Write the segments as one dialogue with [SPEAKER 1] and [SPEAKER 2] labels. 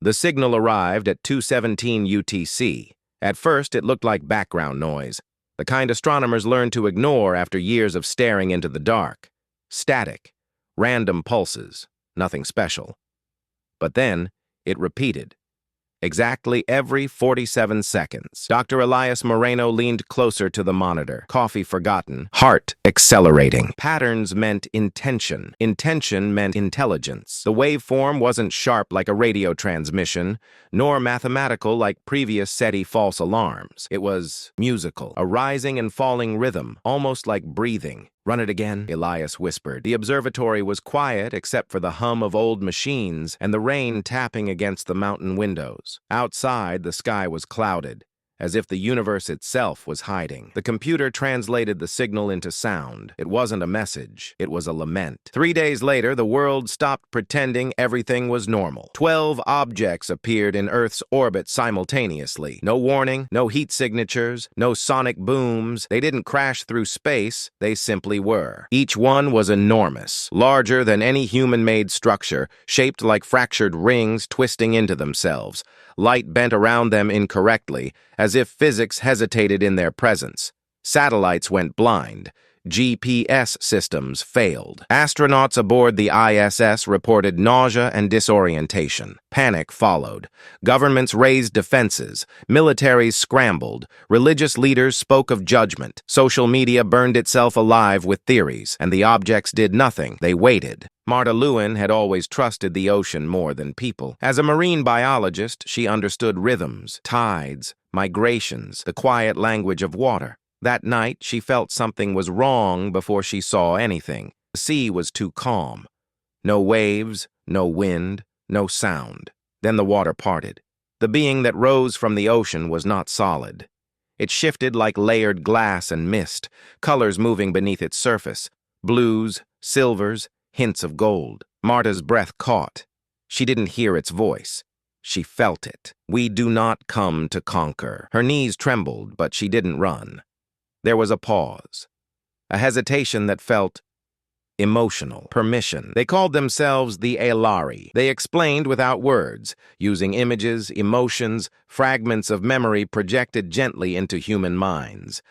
[SPEAKER 1] The signal arrived at 2:17 UTC. At first, it looked like background noise, the kind astronomers learn to ignore after years of staring into the dark. Static, random pulses, nothing special. But then, it repeated. Exactly every 47 seconds. Dr. Elias Moreno leaned closer to the monitor. Coffee forgotten. Heart accelerating. Patterns meant intention. Intention meant intelligence. The waveform wasn't sharp like a radio transmission, nor mathematical like previous SETI false alarms. It was musical, a rising and falling rhythm, almost like breathing. "Run it again," Elias whispered. The observatory was quiet except for the hum of old machines and the rain tapping against the mountain windows. Outside, the sky was clouded, as if the universe itself was hiding. The computer translated the signal into sound. It wasn't a message, it was a lament. 3 days later, the world stopped pretending everything was normal. 12 objects appeared in Earth's orbit simultaneously. No warning, no heat signatures, no sonic booms. They didn't crash through space, they simply were. Each one was enormous, larger than any human-made structure, shaped like fractured rings twisting into themselves. Light bent around them incorrectly, as if physics hesitated in their presence. Satellites went blind. GPS systems failed. Astronauts aboard the ISS reported nausea and disorientation. Panic followed. Governments raised defenses. Militaries scrambled. Religious leaders spoke of judgment. Social media burned itself alive with theories, and the objects did nothing. They waited. Marta Lewin had always trusted the ocean more than people. As a marine biologist, she understood rhythms, tides, migrations, the quiet language of water. That night, she felt something was wrong before she saw anything. The sea was too calm. No waves, no wind, no sound. Then the water parted. The being that rose from the ocean was not solid. It shifted like layered glass and mist, colors moving beneath its surface. Blues, silvers, hints of gold. Marta's breath caught. She didn't hear its voice. She felt it. "We do not come to conquer." Her knees trembled, but she didn't run. There was a pause, a hesitation that felt emotional. Permission. They called themselves the Aelari. They explained without words, using images, emotions, fragments of memory projected gently into human minds.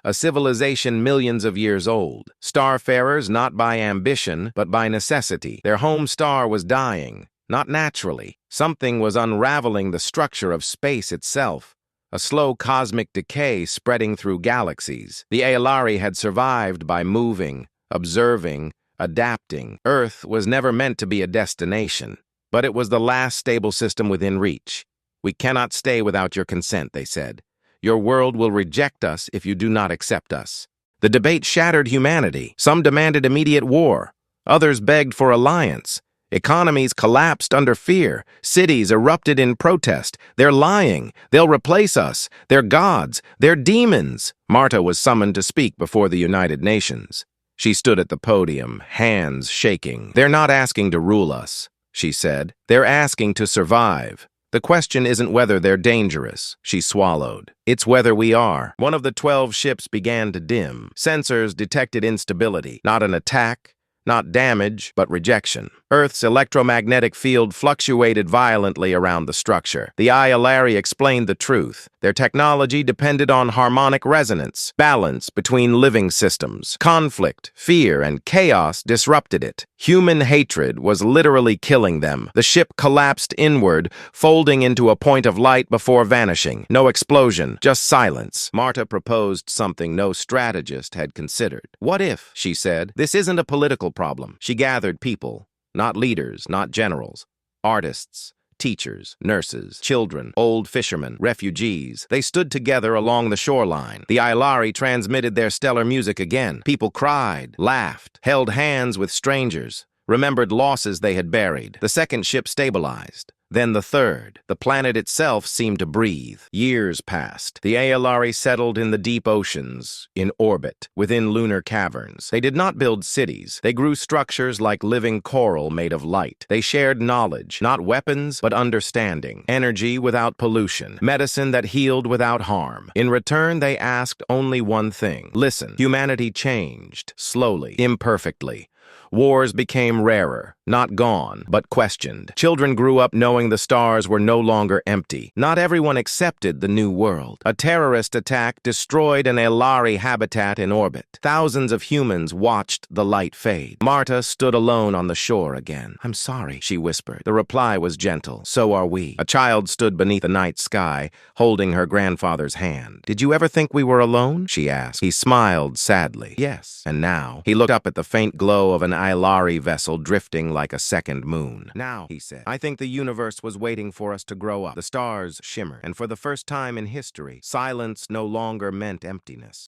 [SPEAKER 1] A civilization millions of years old. Starfarers not by ambition, but by necessity. Their home star was dying, not naturally. Something was unraveling the structure of space itself. A slow cosmic decay spreading through galaxies. The Aelari had survived by moving, observing, adapting. Earth was never meant to be a destination, but it was the last stable system within reach. "We cannot stay without your consent," they said. "Your world will reject us if you do not accept us." The debate shattered humanity. Some demanded immediate war. Others begged for alliance. Economies collapsed under fear. Cities erupted in protest. "They're lying. They'll replace us. They're gods. They're demons." Marta was summoned to speak before the United Nations. She stood at the podium, hands shaking. "They're not asking to rule us," she said. "They're asking to survive. The question isn't whether they're dangerous," she swallowed. "It's whether we are." One of the 12 ships began to dim. Sensors detected instability. Not an attack, not damage, but rejection. Earth's electromagnetic field fluctuated violently around the structure. The Aelari explained the truth. Their technology depended on harmonic resonance, balance between living systems. Conflict, fear, and chaos disrupted it. Human hatred was literally killing them. The ship collapsed inward, folding into a point of light before vanishing. No explosion, just silence. Marta proposed something no strategist had considered. "What if," she said, "this isn't a political problem?" She gathered people. Not leaders, not generals. Artists, teachers, nurses, children, old fishermen, refugees. They stood together along the shoreline. The Aelari transmitted their stellar music again. People cried, laughed, held hands with strangers, remembered losses they had buried. The second ship stabilized. Then the third. The planet itself seemed to breathe. Years passed. The Aelari settled in the deep oceans, in orbit, within lunar caverns. They did not build cities. They grew structures like living coral made of light. They shared knowledge, not weapons, but understanding. Energy without pollution. Medicine that healed without harm. In return, they asked only one thing. Listen. Humanity changed, slowly, imperfectly. Wars became rarer. Not gone, but questioned. Children grew up knowing the stars were no longer empty. Not everyone accepted the new world. A terrorist attack destroyed an Elari habitat in orbit. Thousands of humans watched the light fade. Marta stood alone on the shore again. "I'm sorry," she whispered. The reply was gentle. "So are we." A child stood beneath the night sky, holding her grandfather's hand. "Did you ever think we were alone?" she asked. He smiled sadly. "Yes." And now, he looked up at the faint glow of an Ilari vessel drifting like a second moon. "Now," he said, "I think the universe was waiting for us to grow up." The stars shimmered, and for the first time in history, silence no longer meant emptiness.